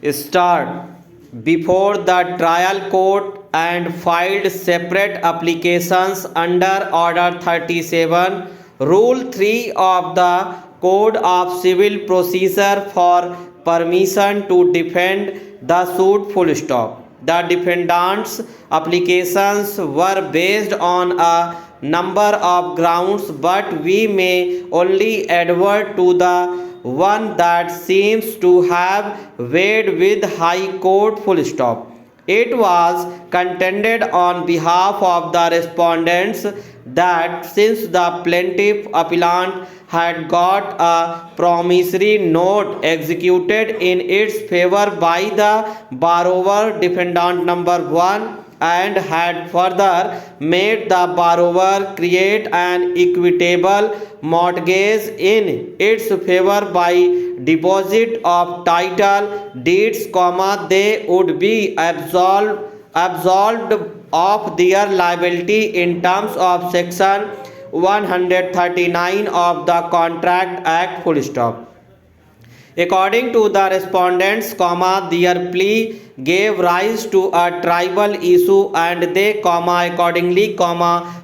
start before the trial court and filed separate applications under Order 37, Rule 3 of the Code of Civil Procedure for permission to defend the suit full stop. The defendant's applications were based on a number of grounds, but we may only advert to the one that seems to have weighed with High Court full stop. It was contended on behalf of the respondents that since the plaintiff appellant had got a promissory note executed in its favor by the borrower defendant number 1 and had further made the borrower create an equitable mortgage in its favor by deposit of title deeds, they would be absolved of their liability in terms of section 139 of the Contract Act full stop. According to the respondents, their plea gave rise to a tribal issue and they, accordingly,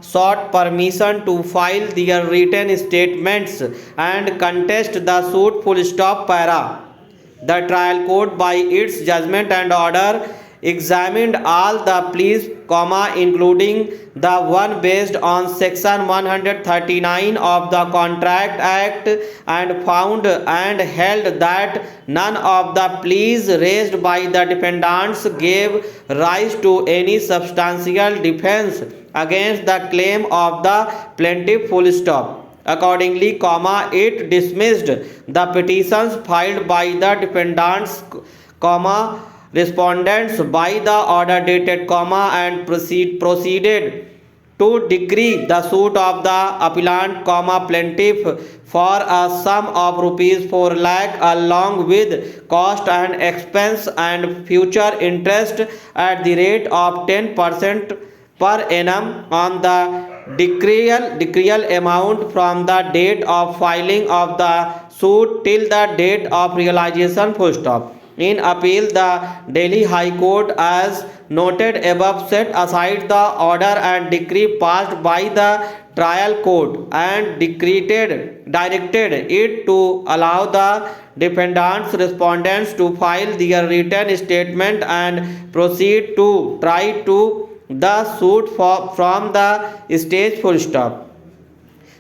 sought permission to file their written statements and contest the suit full stop para. The trial court by its judgment and order examined all the pleas, including the one based on section 139 of the Contract Act, and found and held that none of the pleas raised by the defendants gave rise to any substantial defense against the claim of the plaintiff full stop. Accordingly, it dismissed the petitions filed by the defendants, respondents by the order dated, and proceeded to decree the suit of the appellant, plaintiff for a sum of rupees 4 lakh along with cost and expense and future interest at the rate of 10% per annum on the decreal amount from the date of filing of the suit till the date of realization full stop. In appeal, the Delhi High Court, as noted above, set aside the order and decree passed by the trial court and directed it to allow the defendants respondents to file their written statement and proceed to try to the suit from the stage full stop.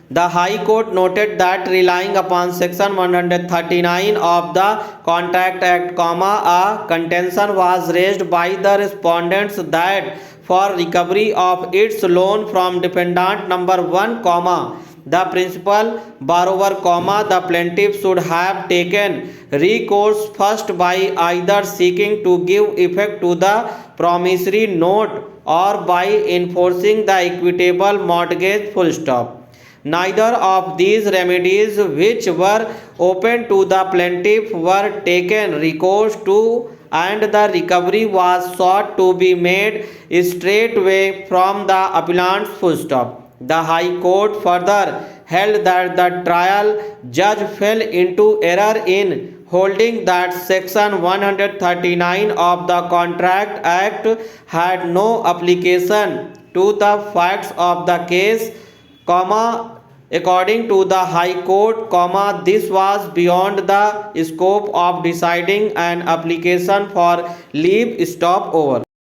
The High Court noted that relying upon section 139 of the Contract Act, a contention was raised by the respondents that for recovery of its loan from defendant number 1, the principal borrower, the plaintiff should have taken recourse first by either seeking to give effect to the promissory note or by enforcing the equitable mortgage full stop. Neither of these remedies which were open to the plaintiff were taken recourse to, and the recovery was sought to be made straightway from the appellant's full stop. The High Court further held that the trial judge fell into error in holding that section 139 of the Contract Act had no application to the facts of the case, according to the High Court, this was beyond the scope of deciding an application for leave stop over.